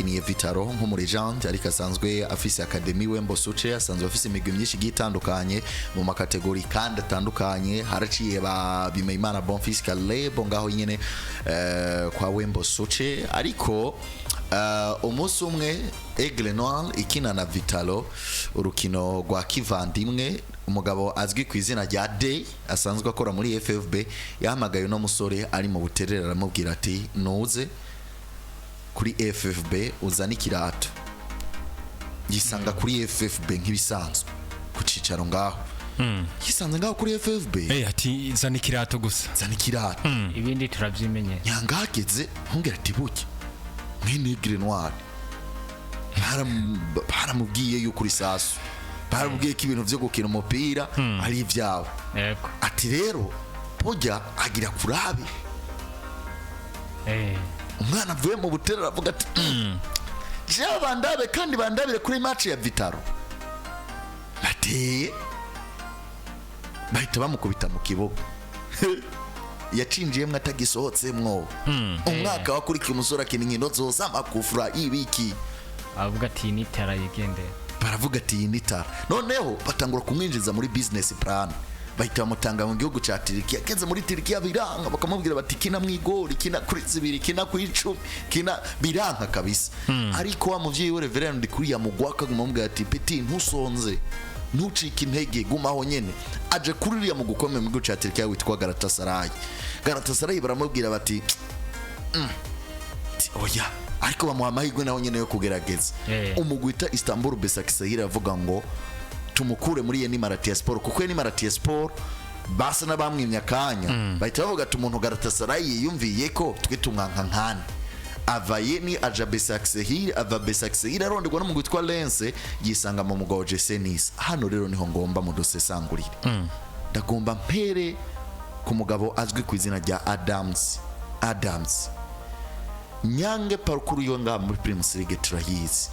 yakiniye Vitaro nko muri Legend ariko asanzwe afise academy we Mbosuce asanzwe afise imigwi myinshi gitandukanye mu makategori kandi atandukanye haraciye ba Bimeyimana Bonfils Caleb ngaho nyene kwa Wembo Suce ariko umunsi umwe Aigle Noir ikina na Vitalo urukino rwa kivandimwe umugabo azwi ku izina rya Day asanzwe akora muri FFB yahamagaye no musore ari mu buterera aramubwira ati nuze kuri FFB uzana ikirato yisanga kuri FFB nk'ibisanzwe ku cicaro ngaho yisanze ngaho kuri FFB ati zana ikirato gusa zana ikirato ibindi turavyimenye Nyangageze ntumbwira ati buke mwene Aigle Noir baramubwiye yuko uri sasu baramubwiye ko ibintu vyo gukina umupira ari ivyabo yego ati rero pojya agira kurabe umwana avuye mu buterera avuga ati jewe bandabe kandi bandabire kuri match ya Vitaro bateye bahita bamukubita mu kibuga yacinjiyemwe atagisohotsemwo umwaka wakurikiye umusore akina inkino zose amakufura ibiki avuga ati nitara yigendera baravuga ati nitara noneho batangura kumwinjiza muri business plan bahita bamutanga mu gihugu ca Turkiya kenze muri Turkiya biranga bakamubwira bati kina mwigori kina kuri 2 kina ku 10 kina biranga kabisa ariko wa muvyeyi we Reverend kuri ya mugwaka gumubwira ati peti ntusonze ntucike intege gumaho nyene aje kuririya mu gukomera mu gihugu ca Turkiya witwa Galatasaray baramubwira bati oya ariko bamuha amahirwe naho nyene yo kugerageza umugwita Istanbul Besiktasir avuga ngo tumukure muri ye Maratiya Sport kuko ye Maratiya Sport basa nabamwimya kanya bahita bavuga ati umuntu Galatasaray yumviye ko twe tumwanka nkane avaye ni aja Besiktasir ava Besiktasir aronderwa no mu gwitwa Lens yisanga mu mugabo Jesenis hano rero niho ngomba mu dosesangurire ndagomba mpere ku mugabo azwi ku izina rya Adams Nyange parcours yo nga muri Premier League turayizi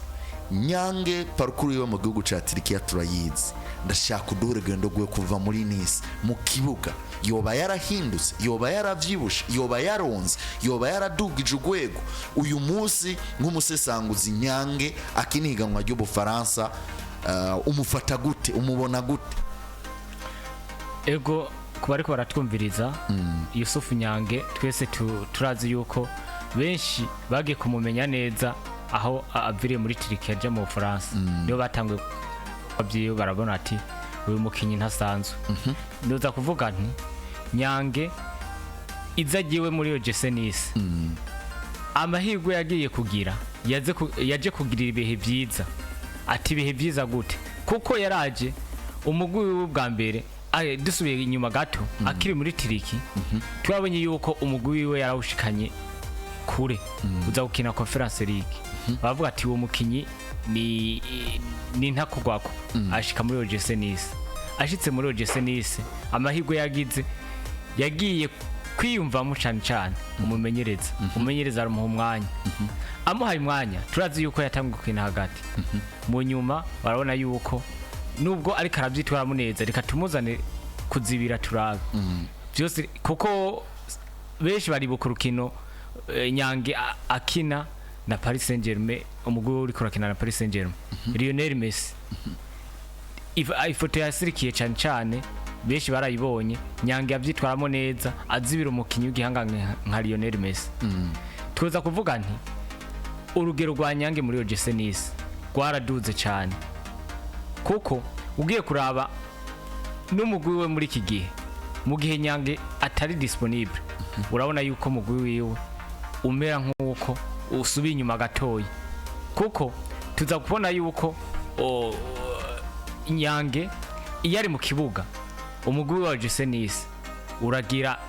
Nyange parcours yo mu gihugu ca Turkiya turayizi ndashaka udurugendo gwe kuva muri Nice mu kibuga yoba yarahindutse yoba yaravyibushe yoba yaronze yoba yaradugije ugwego uyu munsi nk'umusesanguzi Nyange akiniganwa ryo Bufaransa umufata gute umubona gute ego kuba ariko baratwumviriza Yusufu Nyange twese turazi yuko benshi bagiye kumumenya neza aho aviriye muri Turkiya je mu Bufaransa niyo batangwe abyiyo barabona ati uyu mukinyi ntasanzwe ndoza kuvuga nti Nyange izagiwe muri yo Jesenis amahirwe yagiye kugira yaje kugirira ibihe byiza ati ibihe byiza gute kuko yaraje umugwi w'ubwa mbere dusubiye inyuma gato akiri muri Turki twabonye yuko umugwi wiwe yarawushikanye kure uza gukina Conference League bavuga ati uwo mukinyi ni ntakugwako ashika muri Jesenis ashitse muri Jesenis amahirwe yagiye kwiyumvamo cyane umumenyereza aramuha umwanya amuhaye umwanya turazi yuko yatangiye gukina hagati mu nyuma barabona yuko nubwo ariko arabyitwara muneza reka tumuzane kuzibira turabe byose kuko benshi bari bukurukino Nyange akina na Paris Saint-Germain umugwi uri kurakina na Paris Saint-Germain Lionel Messi ifoto yasirikiye cyane benshi barayibonye Nyange yavyitwaramo neza azibira umukinyi w'igihanganga nka Lionel Messi tuza kuvuga nti urugero rwa Nyange muri Jesenis gwaraduze cyane kuko ugiye kuraba n'umugwi we muri iki gihe mu gihe Nyange atari disponible urabona yuko umugwi wiwe umera nk'uko usubiye inyuma gatoyi kuko tuza kubona yuko Nyange iyari mu kibuga umugwi wa Jesenis uragira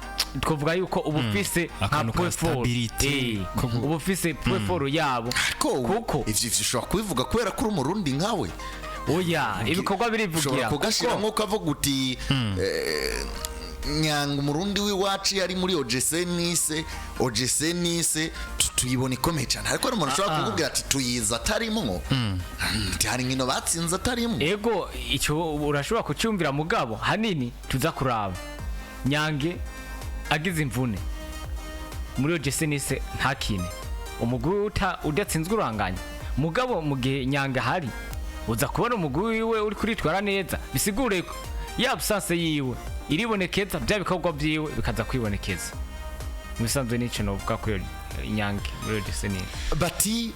twavuga yuko ubufise nka stability ubufise point yabo kuko ivyo bishobora kubivuga kubera ko umurundi nkawe oya ibikorwa birivugira kugashira nko kavuga uti Nyange umurundi w'iwacu yari muri Jesenis tuyibona ikomeye cyane ariko umuntu ashobora kukubwira ati tuyiza atarimo hari nkino batsinze atarimo ego icyo urashobora kucyumvira mugabo hanini tuza kuraba Nyange agize imvune muri Jesenis ntakine umugwi udatsinzwe uranganya mugabo mu gihe Nyange hari uza kubona umugwi wiwe uri kuritwara neza bisigure ko ya absence yiwe iribonekeza bya bikorwa byiwe bikaza kwibonekeza musanzwe n'ico novuga ko Nyange muri Disney bati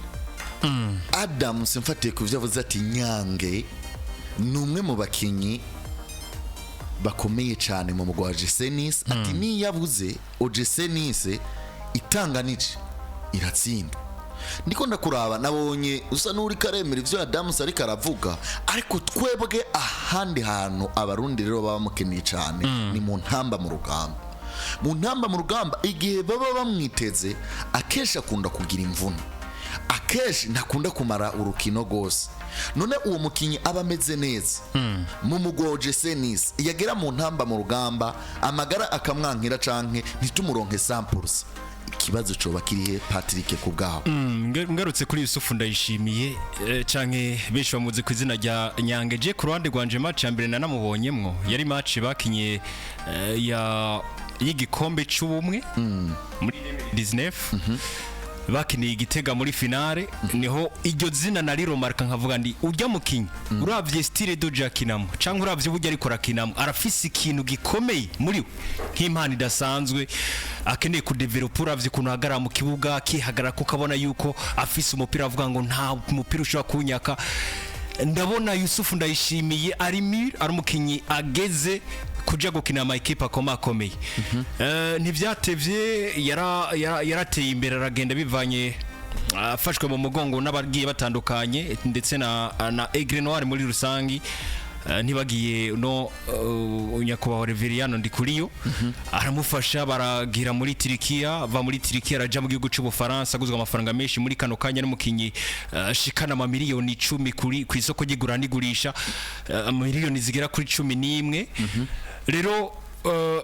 Adam simfatiye ku byavuze ati Nyange numwe mu bakinyi bakomeye cyane mu mugwa Jesenis ati ni yavuze Jesenis itanganije iratsinda ndiko ndakuraba nabonye usa n'uri karemera ivyo Adam sari karavuga ariko twebwe ahandi hantu abarundi rero baba mukeneye cyane ni mu ntamba mu rugamba igihe baba bamwiteze akesha akunda kugira imvune akeshi ntakunda kumara urukino gose none uwo mukinyi aba ameze neza mu mugoje senis yagera mu ntamba mu rugamba amagara akamwankira canke ntitumuronke samples ikibazo coba kirihe Patrick kubgaho ngarutse kuri Yusufu ndayishimiye canke benshi bamuzi ku izina rya Nyange je ku ruhande rwanje match ya mbere nanamubonyemwo yari match bakinye ya y'igikombe c'ubumwe muri 2019 bakiniye igitega muri finale niho iryo zina nariro marka nkavuga ndi urya mukinyi uravye style do Jakinamo canke uravye burya ariko rakinamo arafise ikintu gikomeye muri nk'impano idasanzwe akeneye ku develop uravye kuntu hagara mu kibuga kihagara ko kabona yuko afise umupira avuga ngo nta mupira ushobora kunyaka ndabona Yusufu ndayishimiye ari umukinyi ageze kuja gukina ama equipe akomeye ntivyatevye yarateye imbere aragenda bivanye afashwe mu mugongo n'abagiye batandukanye ndetse na Aigle Noir muri rusangi ntibagiye no Nyakubahwa Reveriano Ndikuriyo aramufasha baragira muri Turikiya va muri Turikiya araja mu gihugu cy'u Bufaransa aguzwa amafaranga menshi muri kano kanya n'umukinyi shikana ama miliyoni 10 kuri ku isoko ry'igura n'igurisha miliyoni zigera kuri 11 rero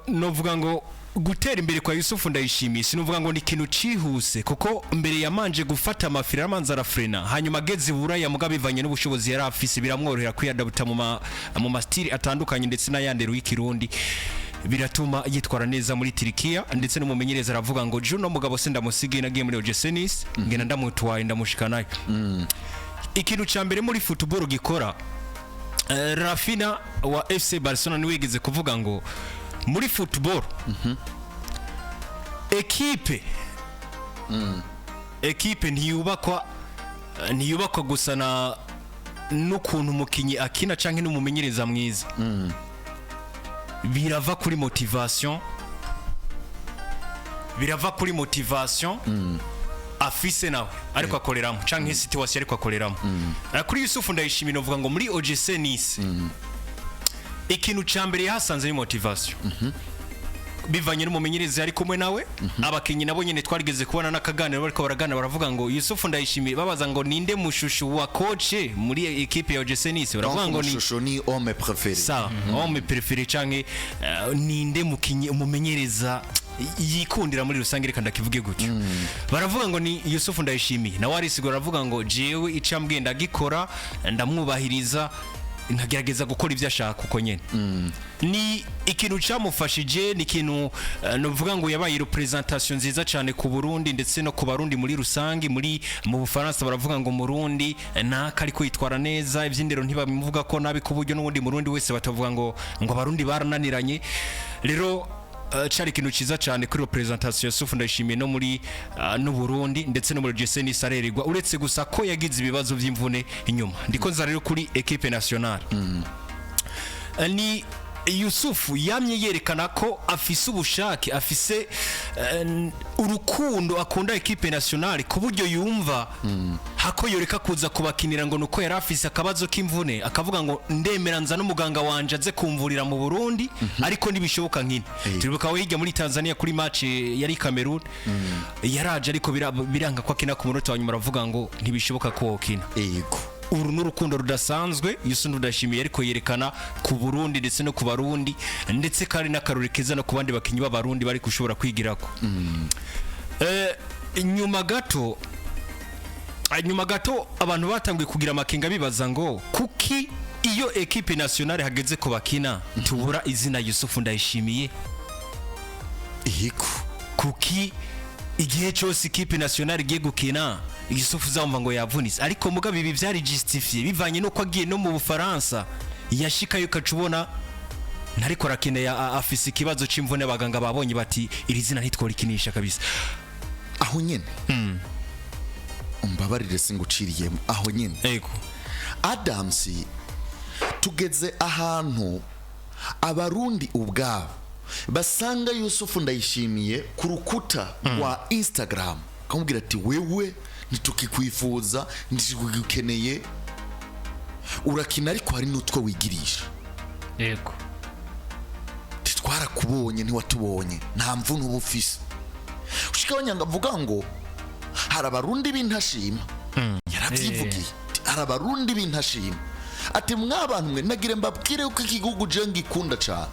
novuga ngo gutera imbere kwa Yusufu ndayishimiye sinuvuga ngo ni kintu cihuse kuko mbere yamanje gufata amafira amanza arafrena hanyuma ageze buraya muga bivanye n'ubushobozi yari afise biramworohera kwiyadabuta mu mastiri atandukanye ndetse n'ayandero y'ikirundi biratuma yitwara neza muri Turikiya ndetse n'umumenyereza aravuga ngo Juno mugabo se ndamusige nagiye muri Ojesenis ngena ndamutwaye ndamushikanayo ikintu ca mbere muri football gikora Rafina wa FC Barcelona niwigeze kuvuga ngo muri football equipe ntiyubakwa gusa na n'ukuntu umukinyi akina canke n'umumenyereza mwiza birava kuri motivation Afise nawe ariko akoreramo canke situation ariko akoreramo kuri Yusufu ndayishimiye novuga ngo muri Ojesenis ikintu cambere yahasanze ni motivation bivanye n'umumenyereza ari kumwe nawe abakinyi nabo nyene twarigeze kubona n'akaganiro bariko baragana baravuga ngo Yusufu ndayishimiye babaza ngo ninde mushushu wa coach muri equipe ya Ojesenis baravuga ngo ni mushushu ni homme préféré ça homme préféré canke ninde mukinyi umumenyereza yikundira muri rusange reka ndakivuge gutyo baravuga ngo ni Yusufu ndayishimiye na warisigura aravuga ngo jewe icambwe ndagikora ndamwubahiriza nkagerageza gukora ivyo ashaka uko nyene ni ikintu camufashije ni ikintu novuga ngo yabaye representation nziza cyane ku Burundi ndetse no ku Barundi muri rusangi mu Bufaransa baravuga ngo Murundi naka ariko yitwara neza ivyindero ntibamuvuga ko nabi ku buryo n'ubundi Murundi wese batavuga ngo Abarundi barananiranye rero cari ikintu ciza cyane kuri representation Yusufu ndayishimiye no muri no Burundi ndetse no muri Jesenis arerigwa uretse gusa ko yagize ibibazo vy'imvune inyuma ndiko nza rero kuri equipe nationale ni Yusufu yamye yerekana ko afise ubushake afise urukundo akunda equipe nationale ku buryo yumva hako yoreka kuza kubakinira ngo nuko yari afise akabazo k'imvune akavuga ngo ndemera nza n'umuganga wanje aze kumvurira mu Burundi ariko nibishoboka nkine turibuka we hirya muri Tanzania kuri match yari Cameroon yaraje ariko biranga ko akina ku munota wa nyuma aravuga ngo ntibishoboka ko okina yego uru n'urukundo rudasanzwe Yusufu ndashimiye ariko yerekana ku Burundi ndetse no ku Barundi ndetse kandi n'akaruri keza no ku bandi bakinyi b'Abarundi bari kushobora kwigirako nyuma gato abantu batangiye kugira amakenga bibaza ngo kuki iyo equipe nationale hageze ko bakina tubura izina Yusufu ndayishimiye yego kuki igihe cyose ikipe nationale igiye gukina Yusufu uzamva ngo yavunitse ariko mugabe ibi byari justifié bivanye no kwagiye no mu Bufaransa yashika yukacubona ntariko rakine ya Afise ikibazo c'imvune abaganga babonye bati iri zina ntitworikinisha kabisa aho nyene umbabarire singuciriyemo aho nyene yego Adams tugeze ahantu abarundi ubwabo basanga Yusufu Ndayishimiye ku rukuta rwa Instagram kamubwira ati wewe nitukikwifuza ndikugukeneye urakina ariko hari n'utwo wigirisha yego twarakubonye ntiwatubonye nta mvune uba ufise ushika Nyanga avuga ngo hari abarundi b'intashima yaravyivugiye hari abarundi b'intashima ati mwabantu mwe nagire mbabwire uko igihugu je ngikunda cyane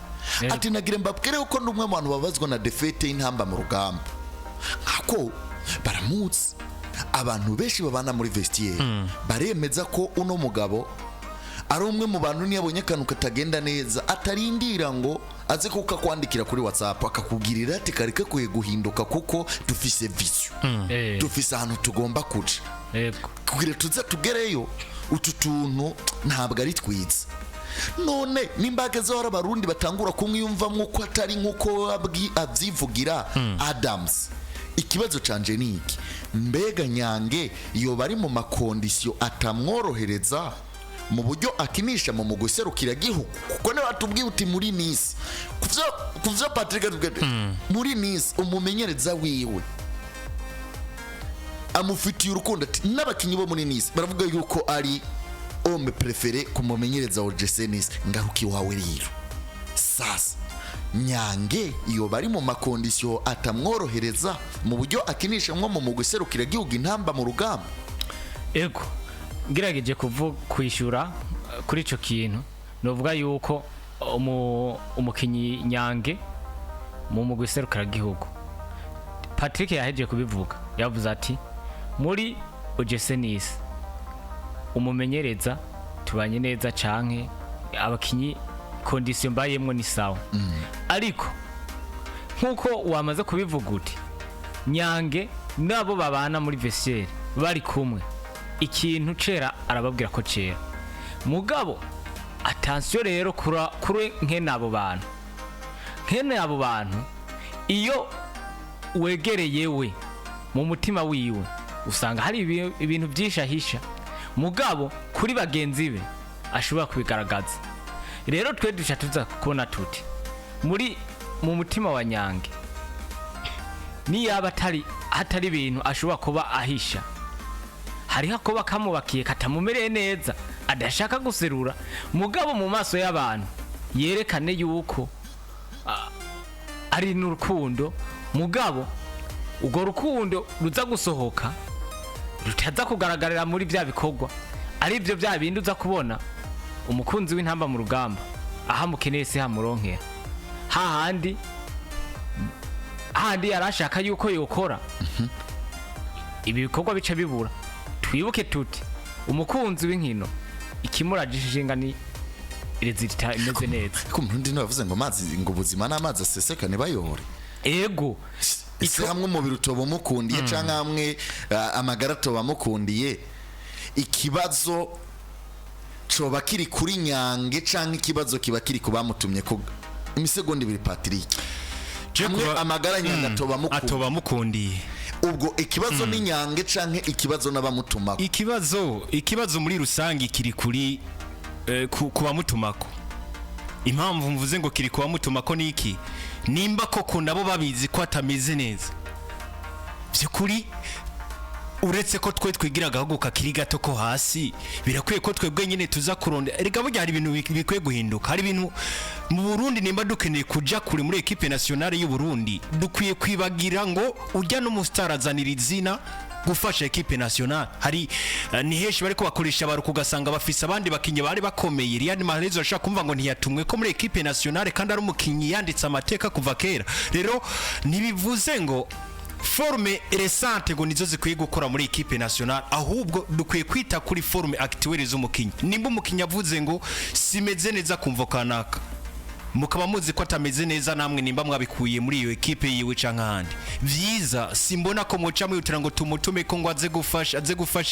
ati nagire mbabwire uko ndumwe mu bantu babazwa na defete y'intamba mu rugamba ako baramutse abantu benshi babana muri vestiaire baremeza ko uno mugabo ari umwe mu bantu niyabonye kantu katagenda neza atarindira ngo aze kuka kwandikira kuri WhatsApp akakubwirira ati kareke kuye guhinduka kuko dufise vision dufise ahantu tugomba kuja kugira tuze tugereyo utu tuntu ntabwo ari twiza none nimbaga zora abarundi batangura kumwiyumvamwo ko atari nkuko abyivugira Adams ikibazo canje niki mbega Nyange iyo bari mu makondisyo atamworohereza mu buryo akinisha mu muguserukira gihugu kuko ne batubwiye uti muri Nice kuvyo Patrick muri Nice umumenyereza wiwe amufitiye urukundo ati n'abakinyi bo muri Nice baravuga yuko ari homme préféré kumumenyereza wa Nice ngaruki wawe rero sasa Nyange iyo bari mu makondisyo atamworohereza mu buryo akinisha mwo mu muguserukira gihugu Ntamba mu Rugamba ego ngirageje kwishyura kuri ico kintu novuga yuko umukinyi Nyange mu muguserukira gihugu Patrick yaheje kubivuga yavuze ati muri Nice umumenyereza tubanye neza canke abakinyi condition mbayemwe ni sawa ariko nkuko wamaze kubivuga uti Nyange nabo babana muri vestiaire bari kumwe ikintu cera arababwira ko cera mugabo attention rero kure nkene abo bantu iyo wegereye we mu mutima wiwe usanga hari ibintu byishahisha mugabo kuri bagenzi be ashobora kubigaragaza rero twe dusha tuza kubona tuti mu mutima wa Nyange ni yaba hatari ibintu ashobora kuba ahisha hari hakoba kamubakiye katamumereye neza adashaka guserura mugabo mu maso y'abantu yerekane yuko ari n'urukundo mugabo ugo rukundo ruza gusohoka rutaza kugaragarira muri bya bikorwa ari byo bya bindi uza kubona umukunzi w'intamba mu rugamba aha mukeneye se hamuronkera hahandi yarashaka yuko yokora ibi bikorwa bica bibura twibuke tuti umukunzi w'inkino ikimurajishinga ni rezita imeze neza ko mundi navuze ngo amazi ngo ubuzima n'amazi asesekane bayore ego isi hamwe umubiri utoba mukundiye canke hamwe amagara toba mukundiye ikibazo coba kiri kuri Nyange canke ikibazo kiba kiri kubamutumye ko imisegonda ibiri Patrick hamwe amagara Nyange atoba mukundiye ubwo ikibazo ni Nyange canke ikibazo n'abamutumako ikibazo muri rusangi kiri kuri kubamutumako impamvu mvuze ngo kiri kubamutumako niki nimba koko nabo babizi ko atameze neza byukuri uretse ko twe twigiraga haguka kiri gato ko hasi birakwiye ko twebwe nyine tuza kuronda erega burya hari ibintu bikwiye guhinduka hari ibintu mu Burundi nimba dukeneye kuja kuri muri equipe nationale y'u Burundi dukwiye kwibagira ngo urya no mustarazanira izina gufasha equipe nationale hari ni heshi bari ko bakoresha baruko ugasanga bafise abandi bakinyi bari bakomeye Riyad Mahrez ashaka kumva ngo ntiyatumwe ko muri equipe nationale kandi ari umukinyi yanditse amateka kuva kera rero nibivuze ngo forme resante ngo nizo zikwiye gukora muri equipe nationale ahubwo dukwiye kwita kuri forme actuelle z'umukinyi nimba umukinyi avuze ngo simeze neza kumva kanaka mukaba muzi ko atameze neza namwe nimba mwabikuye muri iyo ekipe yiwe canka handi vyiza simbona ko muca mwitira ngo tumutume ko ngo aze gufasha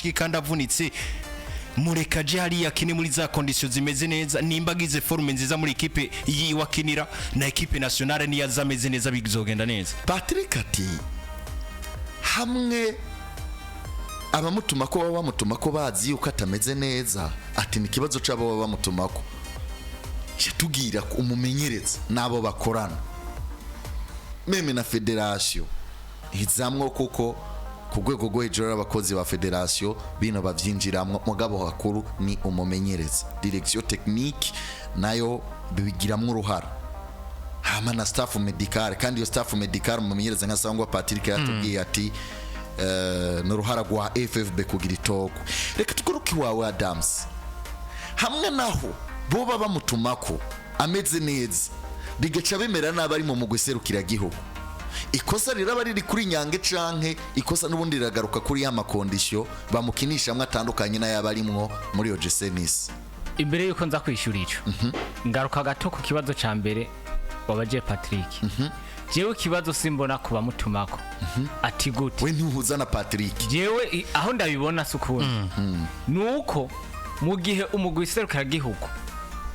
iki kandi avunitse mureka je hariya kine muri za conditions zimeze neza nimba agize forume nziza muri ekipe yiwe akinira na ekipe nationale niyo azameze neza bizogenda neza. Patrick ati hamwe abamutuma ko baba bamutuma ko bazi yuko atameze neza ati ni kibazo cyabo baba bamutuma ko yatubwira ko umumenyereza nabo bakorana meme na federation hizamwo kuko ku rwego rwo hejuru abakozi ba federation bino bavyinjiramwo mugabo hakuru ni umumenyereza direction technique nayo bigiramwo uruhara hama na staff medical kandi iyo staff medical umumenyereza nka Sangwa Patrick yatubwiye ati n'uruhara rwa FFB kugira itoko reka tuguruke wawe Adams hamwe naho bo baba mutumako ameze neza bigaca bemera nabari mu mugweserukira gihugu ikosa riraba riri kuri Nyange canke ikosa nubundi riragaruka kuri ya makondisyo bamukinisha mwatandukanye na yabarimwo muri Ojesenis. Imbere yuko nza kwishura ico ngaruka gato ku kibazo ca mbere wabaje Patrick jewe kibazo simbona kuba mutumako ati gute we ntuhuza na Patrick jewe aho ndabibona sukuni nuko mu gihe umugwiserukira gihugu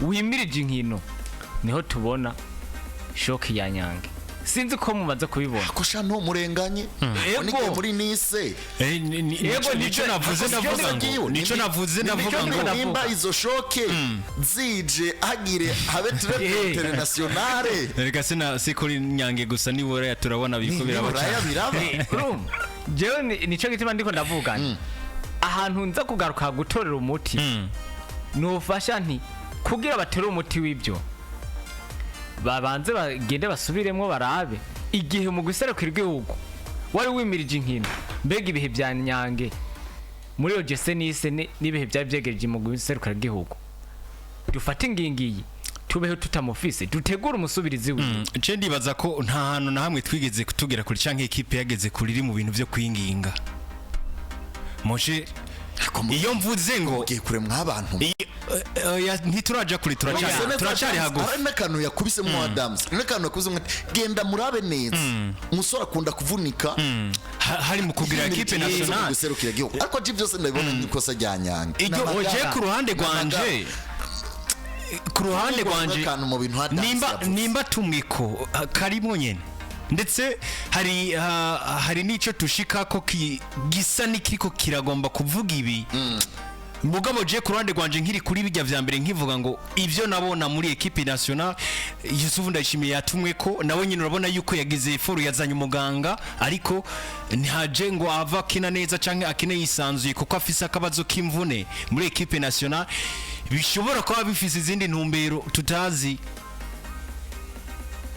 wimirije inkino niho tubona shoki ya Nyange sinzi ko mumaze kubibona ko shano murenganye nige muri Nice yego nico navuze ndavuga ngo nimba izo shoke zije agire habe trade internationale rega sikuri Nyange gusa ni bora turabona bikubira bacha jewe nico gitima ndiko ndavuga ahantu nza kugaruka gutorera umuti nufasha nti kugira batera umuti w'ibyo babanze bagende basubiremo barabe igihe mu guserukira igihugu wari wimirije inkino mbega ibihe bya Nyange muri Ojesenis n'ibihe bya byegereje mu guserukira igihugu dufate ingingiyi tubeho tutamufise dutegura umusubirizi wiwe nce ndibaza ko nta hantu na hamwe twigeze kutugera kuri canke ekipe yageze kuri iri mu bintu byo kwinginga Moshe iyo mvuze ngo ugiye kure mw'abantu ntituraja kuri turacari hagufi ari nakanu yakubise mu Adams nakanu yakubise genda murabe neza umusore akunda kuvunika hari mu kugira equipe nationale guserukira gihugu ariko je byose ndabibona nikosa rya Nyange iyo oje ku ruhande rwanje nimba tumwiko karimo nyene ndetse hari nico tushika ko gisa nikiko kiragomba kuvuga ibi mugabo je ku ruhande rwanje nkiri kuri bijya vya mbere nkivuga ngo ivyo nabona muri equipe nationale Yusufu Ndayishimiye yatumwe ko nawe nyine urabona yuko yagize foru yazanye umuganga ariko ntaje ngo ava kina neza canke akine yisanzuye kuko afise akabazo k'imvune muri equipe nationale bishobora kuba bifise izindi ntumbero tutazi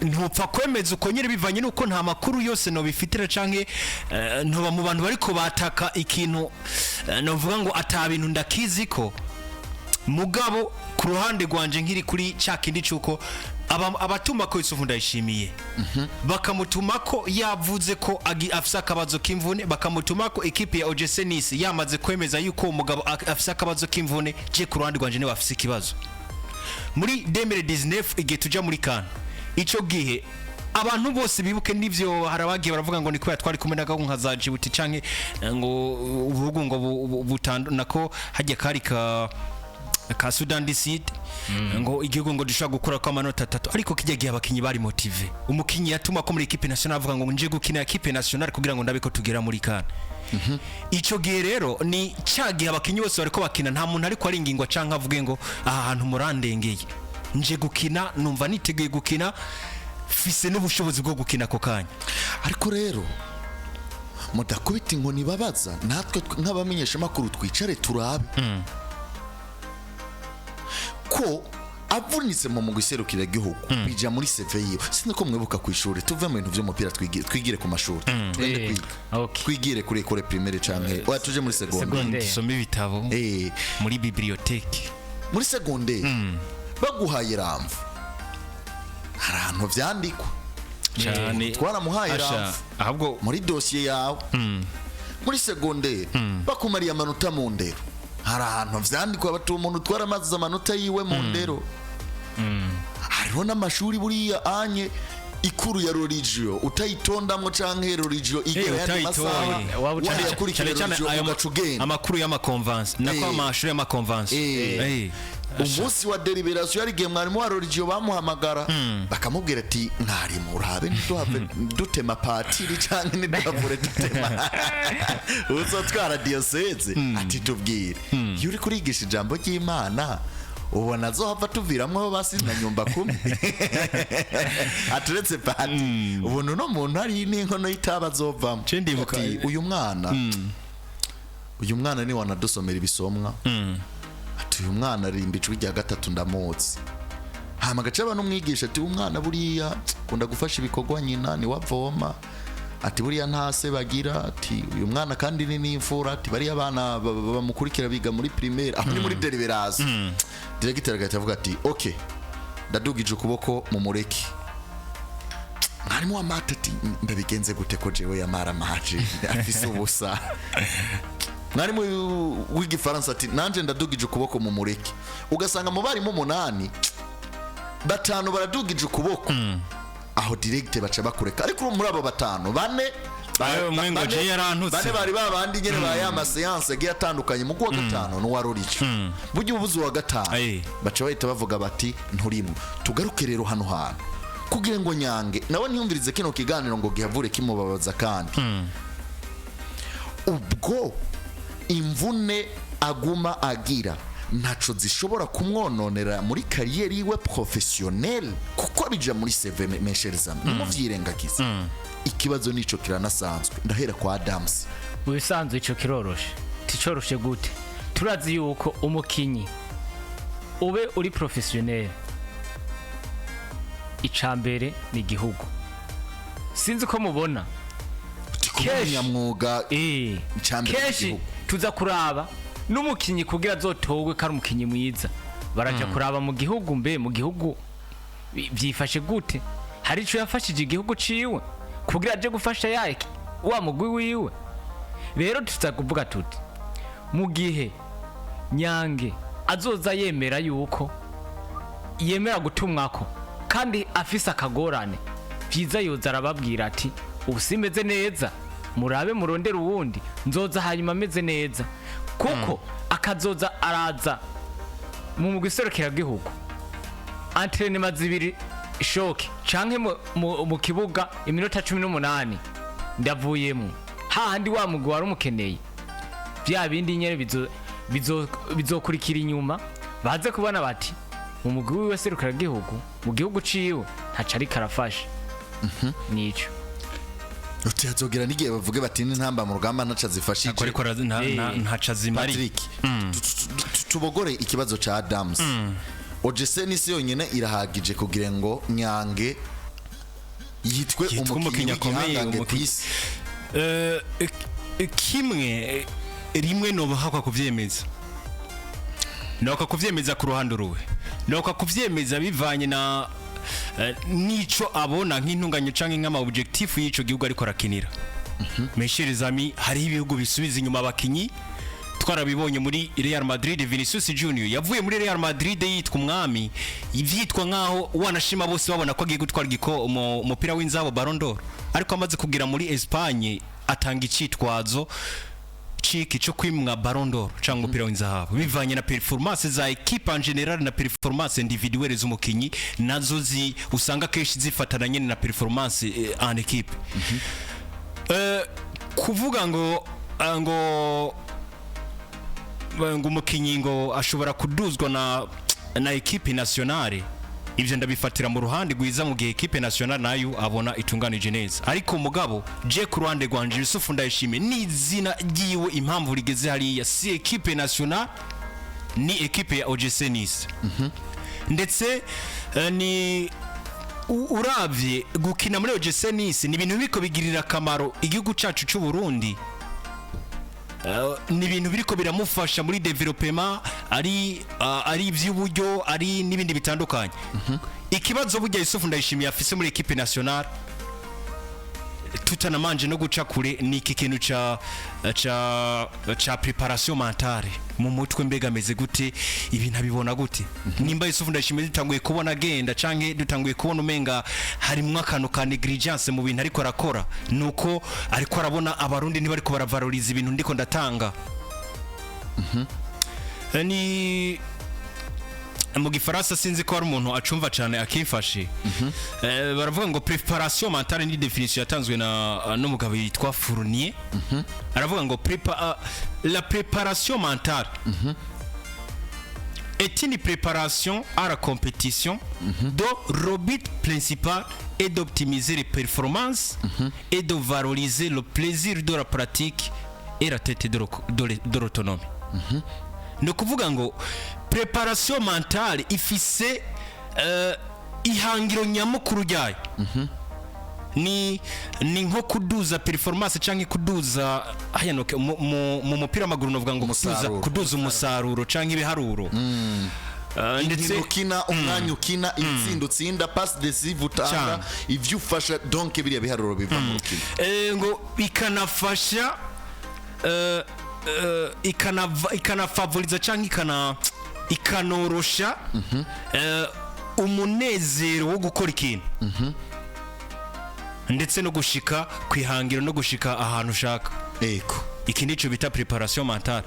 ntupfa kwemeza uko nyine bivanye nuko nta makuru yose no bifitira canke ntoba mu bantu bariko bataka ikintu novuga ngo atabintu ndakiziko mugabo ku ruhande rwanje nkiri kuri cakindi cuko abatuma ko Yusufu Ndayishimiye bakamutuma ko yavuze ko afise akabazo k'imvune bakamutuma ko equipe ya Ojesenis yamaze kwemeza yuko umugabo afise akabazo k'imvune je ku ruhande rwanje ne bafise ikibazo muri 2019 igihe tuja muri CAN ico gihe abantu bose bibuke nivyo harabagiye baravuga ngo ni ko yatwari kumena gaho nka Djibouti canke ngo ubuhugu ngo butandu nako hajya kari ka Sudan du Sud ngo igihugu ngo dushaka gukora kwa manota 3 ariko kijya gihe abakinyi bari motive umukinyi yatuma ko muri equipe nationale avuga ngo nje gukina equipe nationale kugira ngo ndabe ko tugera muri CAN ico gihe rero ni cagihe abakinyi bose bariko bakina nta muntu ariko aringingwa canke avuge ngo aha hantu murandengeye nje gukina numva niteguye gukina fise n'ubushobozi bwo gukina ko kanya ariko rero mudakubita inkoni babaza natwe nk'abamenyesha makuru twicare turabe ko avunitse mu guserukira igihugu bija muri CV yiwe siniko mwibuka ku ishuri tuve mu bintu by'umupira twigire ku mashuri twende kwiga twigire kuri école primaire canke tuje muri secondaire dusome ibitabo muri bibliothèque muri secondaire baguhaye ramvu harantu vyandikwa cyane twaramuhaye ramvu ahubwo muri dossier yawe muri secondaire bakumariye amanota mu ndero harantu vyandikwa batu umuntu twaramaze amanota yiwe mu ndero hariho n'amashuri buriya anye ikuru ya Roligio utayitondamwo canke Roligio igera yandi masaha wari yakurikira Roligio agacugenda amakuru y'amakonvansi nako amashuri y'amakonvansi umunsi wa deliberation yari gihe mwarimu wa Roligio bamuhamagara bakamubwira ati mwarimu urabe ntiduhave dutema patiri canke ntiduhavure dutema uzotwara diocese ati tubwire iyo uri kurigisha ijambo ry'Imana ubona azohava tuviramwo aho basize nyumba kumwe aturetse pati ubona no muntu ari n'inkono y'itaba azovamo ati uyu mwana ni wanadusomera ibisomwa ati uyu mwana arimba ijwi rya gatatu ndamutse hama gace abantu umwigisha ati umwana buriya kunda gufasha ibikorwa nyina ni wavoma ati buriya ntase bagira ati uyu mwana kandi ni n'imfura ati bariya abana bamukurikira biga muri primaire aho ni muri deliberation directeur agahita avuga ati okay ndadugije ukuboko mu mureke mwarimu wa mata ati ndabigenze gute ko jewe yamara maje afise ubusa mwarimu w'igifaransa ati nanje ndadugije ukuboko mu mureke ugasanga mu bari mu 8 batanu baradugije ukuboko aho direct baca bakureka ariko muri abo batanu bane bari babandi nyene ba ya maseance giye atandukanye mu kwa gatanu no warorico buryo ubuzu wa gatanu baca bahita bavuga bati nturimo tugaruke rero hano hantu kugira ngo Nyange nawe ntiyumvirize kino kiganiro ngo gihavure kimubabaza kandi ubwo Imvune aguma agira ntaco zishobora kumwononera muri kariyeri yiwe professionnel kuko bija muri CV mesherizam muvyirengagiza ikibazo nico kiranasanzwe ndahera kwa Adams ubisanzwe ico kiroroshe ticoroshe gute turazi yuko umukinyi ube uri professionnel icambere ni gihugu sinzi ko mubona nyamwuga icambere gihugu tuza kuraba n'umukinyi kugira azotogwe kari umukinyi mwiza baraja kuraba mu gihugu mbe mu gihugu byifashe gute hari ico yafashije igihugu ciwe kugira aje gufasha yake wa mugwi wiwe rero tuza kuvuga tuti mu gihe Nyange azoza yemera yuko yemera gutumwako kandi afise akagorane byiza yoza arababwira ati ubusimeze neza murabe murondera uwundi nzoza hanyuma ameze neza kuko akazoza araza mu mugwiserukira gihugu entraînement zibiri shoke canke mu kibuga iminota 18 ndavuyemo hahandi wa mugwi wari umukeneye bya bindi nyere bizokurikira inyuma baze kubona bati mu mugwi wiwe serukira gihugu mu gihugu ciwe ntaca ari karafasha nico utazogera nigiye bavuge bati Ntamba mu Rugamba ntaca zifashije ariko ntaca zimari tubogore ikibazo ca Adams Ojese nisi yonyene irahagije kugira ngo Nyange yitwe umukinyi akomeye kwisi kimwe rimwe no bahakwa kuvyemeza noka kuvyemeza ku ruhando ruwe noka kuvyemeza bivanye na nico abona nk'intunganye canke nk'ama objectif y'ico gihugu ariko arakinira mesherizami hari ibihugu bisubiza inyuma abakinyi twarabibonye muri Real Madrid. Vinicius Junior yavuye muri Real Madrid yitwa umwami ivyitwa nkaho wanashima bose babona ko agiye gutwara umupira w'inzabo Ballon d'Or ariko amaze kugira muri Espagne atanga icitwazo chiki cyo kwimwa Ballon d'Or cyangwa umupira w'inzahabu bivanye na performance za equipe en general na performance individuelle z'umukinyi nazo usanga keshi zifatana nyene na performance en equipe. Kuvuga ngo umukinyi ngo ashobora kuduzwa na equipe nationale ivyo ndabifatira mu ruhande gwiza mu gihe equipe nationale nayo abona itunganije neza ariko mugabo je ku ruhande rwanje Yusufu ndayishime n'izina giwe impamvu rigeze hariya si equipe nationale ni equipe ya OGC Nice ndetse ni uravye gukina muri OGC Nice ni ibintu biko bigirira kamaro igihugu cacu c'u Burundi. Ni ibintu biriko biramufasha muri development ari ivy'uburyo ari nibindi bitandukanye. Ikibazo burya Yusufu ndayishimiye afise muri equipe nationale tutanamanje no guca kure ni iki kintu ca preparation mentale mu mutwe mbega ameze gute ibintu abibona gute nimba Yusufu Ndayishimiye dutanguye kubona agenda canke dutanguye kubona umenga harimwo akantu ka negligence mu bintu ariko arakora nuko ariko arabona abarundi ntibariko baravaloriza ibintu ndiko ndatanga ni mu gifaransa sinzi ko hari umuntu acumva cyane akifashe baravuga ngo preparation mentale ni definition yatanzwe na n'umugabo yitwa Fournier aravuga ngo la préparation mentale est une préparation à la compétition dont le but principal est d'optimiser les performances et de valoriser le plaisir de la pratique et la tête de l'autonomie. No kuvuga ngo preparation mentale ifise ihangiro nyamukuru ryayo ni nko kuduza performance canke kuduza hayanoke mu mupira w'amaguru novuga ngo kuduza umusaruro canke ibiharuro ndetse ukina umwanya ukina itsinda utsinda pass decisive utanga ivyo ufasha donc biriya biharuro biva mu rukino ngo ikanafasha ikanafavoriza cyangwa ikanorosha umunezero wo gukora ikintu ndetse no gushika kwihangiro no gushika ahantu ushaka eko iki nico bita preparation mentale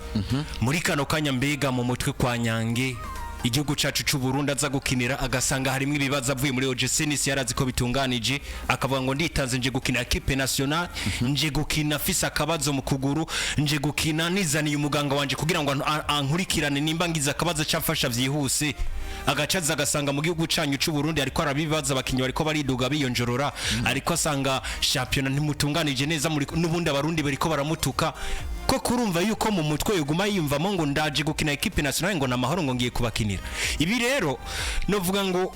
muri kano kanya mbega mu mutwe kwa Nyange igihugu cacu c'u Burundi aza gukinira agasanga harimo ibibazo avuye muri OGC yarazi ko bitunganije akavuga ngo nditanze nje gukina equipe nationale nje gukina Afise akabazo mu kuguru nje gukina nizaniye umuganga wanje kugira ngo ankurikirane nimba ngize akabazo cyafasha vyihuse agacaza agasanga mu gihugu canyu c'u Burundi ariko arabibaza abakinyi bariko bariduga biyonjorora ariko asanga championnat ntimutunganije neza muri n'ubundi abarundi bariko baramutuka ko kurumva yuko mu mutwe yuguma yiyumvamo ngo ndaje gukina equipe nationale ngo namahoro ngo ngiye kubakinira ibi rero novuga ngo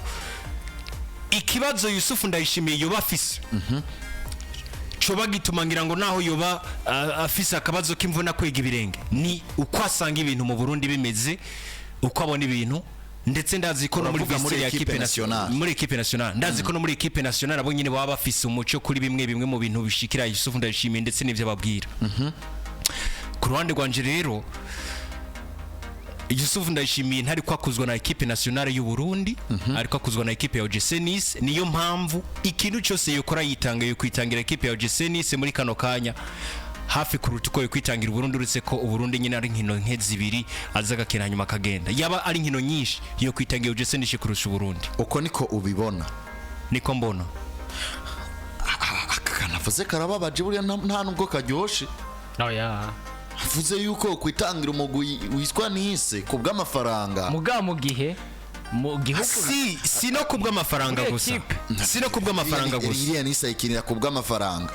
ikibazo Yusufu Ndayishimiye yoba afise coba gitumangira ngo naho yoba afise akabazo k'imvuna kwega ibirenge ni uko asanga ibintu mu Burundi bimeze uko abona ibintu ndetse ndazi ko no muri equipe nationale muri equipe nationale ndazi ko no muri equipe nationale abo nyine baba bafise umuco kuri bimwe mu bintu bishikira Yusufu Ndayishimiye ndetse n'ivyo babwira ku ruhande rwanje rero Yusufu Ndayishimiye ntari kwakuzwa na equipe nationale y'u Burundi ariko akuzwa na equipe ya OGC Nice niyo mpamvu ikintu cyose yokora yitangaye kwitangira equipe ya OGC Nice muri kano kanya hafi kuruta uko kwitangira Burundi uretse ko Burundi nyine ari nkino nk'ezibiri azaga kena nyuma kagenda yaba ari nkino nyinshi yo kwitangira OGC Nice kurusha Burundi uko niko ubibona niko mbona akanavuze karababaje buriya nta nubwo karyoshe avuze yuko kwitangira umugwi wiswa Nice kubw'amafaranga mu gihe mu gihugu si no kubw'amafaranga gusa si no kubw'amafaranga gusa iriya Nice ikinira kubw'amafaranga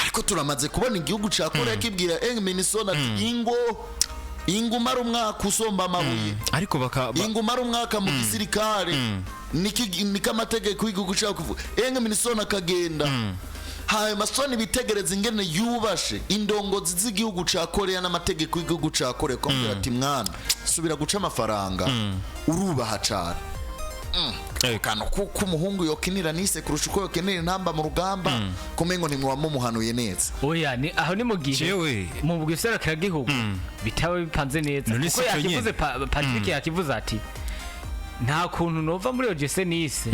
ariko turamaze kubona igihugu ca Korea kibwira Minnesota ingumara umwaka usomba amabuye ariko ingumara umwaka mu gisirikare niki amategeko y'igihugu ca kuvuga Minnesota kagenda haye masoni bitegereza ingene yubashe indongozi z'igihugu ca Korea n'amategeko y'igihugu ca Korea kombera ati mwana subira guca amafaranga urubaha cyane kano kuko umuhungu yokinira Nice kurusha uko yokinira Ntamba mu Rugamba kumengo ni mwa muhanuye neza oya ni aho ni mu gihe mu bwiserukira gihugu bitawe bipanze neza kuko yakivuze Patrick yakivuze ati nta kuntu nova muri OGC Nice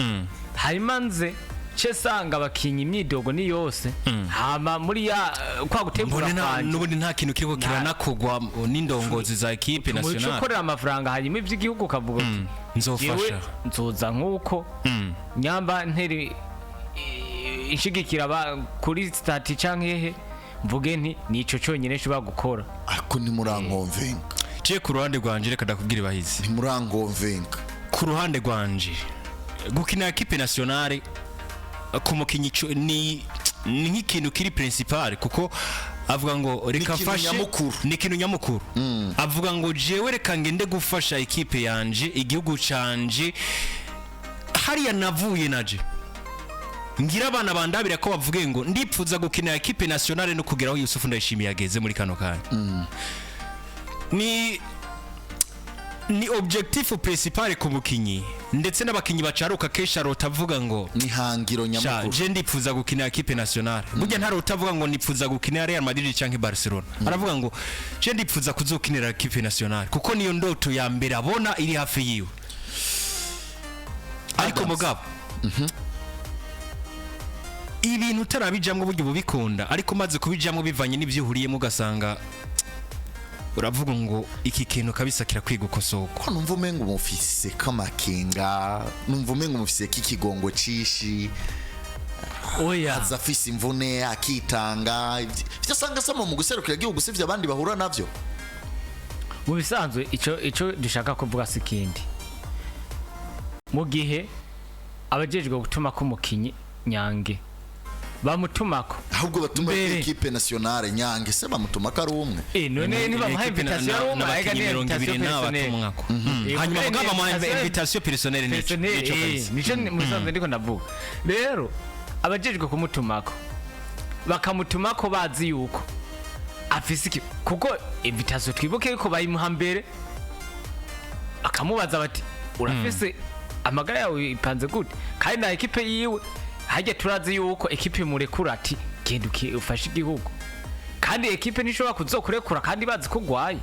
harimanze cesanga bakinyi imyidogo ni yose hama muri ya kwa gutegura kwanje n'ubundi nta kintu kiriko kiranakogwa n'indongozi za equipe nationale mu gukorera amafaranga hanyuma ivy'igihugu kavuga ati nzofasha nzoza nkuko nyamba nteri ishigikira kuri stati canke mvuge nti nico cyonyine cyo bagukora ariko ni murankomvenka je ku ruhande rwanje reka ndakubwira bahizi ni murankomvenka ku ruhande rwanje gukina equipe nationale kumukinyi ni nk'ikintu kiri principal kuko avuga ngo reka fashe ni kintu nyamukuru avuga ngo jewe reka ngende gufasha equipe yanje igihugu canje hariya navuye naje ngira abana bandabira ko bavuge ngo ndipfuza gukina equipe nationale no kugeraho Yusufu Ndayishimiye yageze muri kano kanya ni objectif principal ku mukinyi ndetse n'abakinyi bacaruka kesha rotavuga ngo nihangiro nyamukuru je ndipfuza gukina equipe nationale burya nta rotavuga ngo nipfuza gukina Real Madrid canke Barcelona aravuga ngo je ndipfuza kuzokinira equipe nationale kuko niyo ndoto ya mbere abona iri hafi yiwe ariko mugabo ibintu utarabijamwe buryo bubikunda ariko maze kubijamwe bivanye n'ivyo uhuriyemo ugasanga uravuga ngo iki kintu kabisa kirakwiye gukosoka ko numva umengo umufise kamakenga numva umengo umufise kikigongo cishi oya azafise imvune akitanga ivyo sanga samo mu guserukira igihugu sivyo abandi bahura navyo mu bisanzwe ico dushaka kuvuga sikindi mu gihe abajejwe gutuma ko umukinyi Nyange bamutumako ahubwo batuma equipe nationale Nyange se bamutumaka ari umwe none niba muha invitation n'abakinyi 200 n'abatumwako hanyuma mugaba muha invitation personnelle nico musanze ndiko ndavuga rero abajejwe kumutumako bakamutumako bazi yuko afise iki kuko invitation twibuke yuko bayimuha mbere akamubaza bati urafise amagara yawe ipanze gute kandi na equipe yiwe hajya turazi yuko equipe murekura ati genda ufashe igihugu kandi equipe nishobora kuzokurekura kandi bazi ko gwaye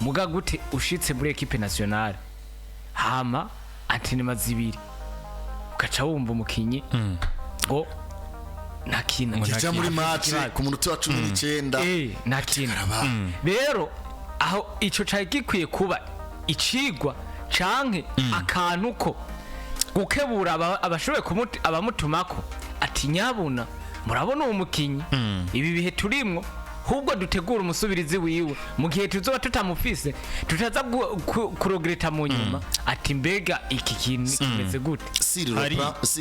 muga gute ushitse muri equipe nationale hama antinema zibiri ugaca wumva umukinyi ngo nakina ngija muri match ku munota wa 19 nakina rero aho ico cyayi gikwiye kuba icigwa canke akantu ko gukebura abashoboye abamutumako ati nyabuna murabona uwo mukinyi ibi bihe turimwo hubwo dutegura umusubirizi wiwe mu gihe tuzoba tutamufise tutaza kurogereta mu nyuma ati mbega iki kintu kimeze gute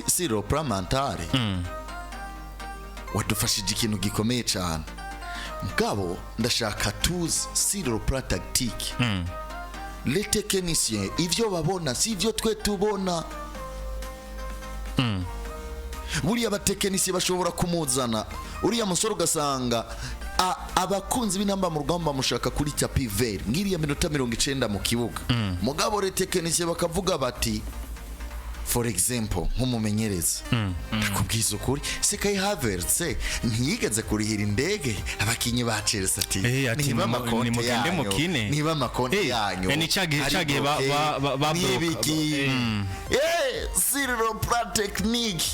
siro pramantare wadufashije ikintu gikomeye cyane mugabo ndashaka tuzi siro pra tactique les techniciens ivyo babona si ivyo twe tubona buriya abatekinisiye bashobora kumuzana uriya musore ugasanga abakunzi b'intamba mu rugamba mushaka kuri tapi vert ngiriya minota 90 mu kibuga mugabo le tekinisiye bakavuga bati for example nk'umumenyereza ndakubwiza ukuri se Kai Havertz ntiyigeze kurihira indege abakinyi ba Chelsea ati niba makonte yanyu niba makonte yanyu ni cage ba nibiki Cyril pra technique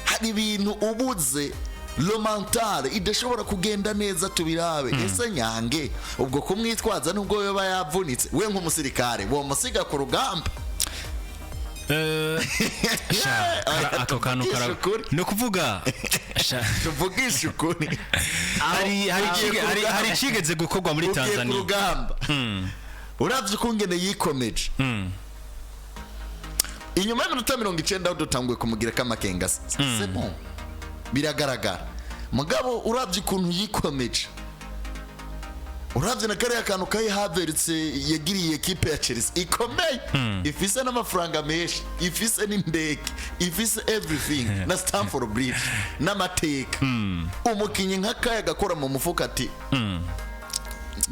hari ibintu ubuze lo mental idashobora kugenda neza tubirabe ese Nyange ubwo kumwitwaza nubwo yoba yavunitse we nk'umusirikare wo musiga ku rugamba ako kantu no kuvuga tuvugisha ukuri hari kigeze gukorwa muri Tanzania rugamba uravye kungene yikomeje inyuma y'aminota 90 aho dutanguye kumugira kamakenga c'est bon biragaragara mugabo uravye ukuntu yikomeje uravye na kare akantu Kai Havertz yagiriye equipe ya Chelsea ikomeye ifise n'amafaranga menshi ifise n'indege ifise everything na Stamford Bridge n'amateka umukinyi nka Kai agakora mu mufuka ati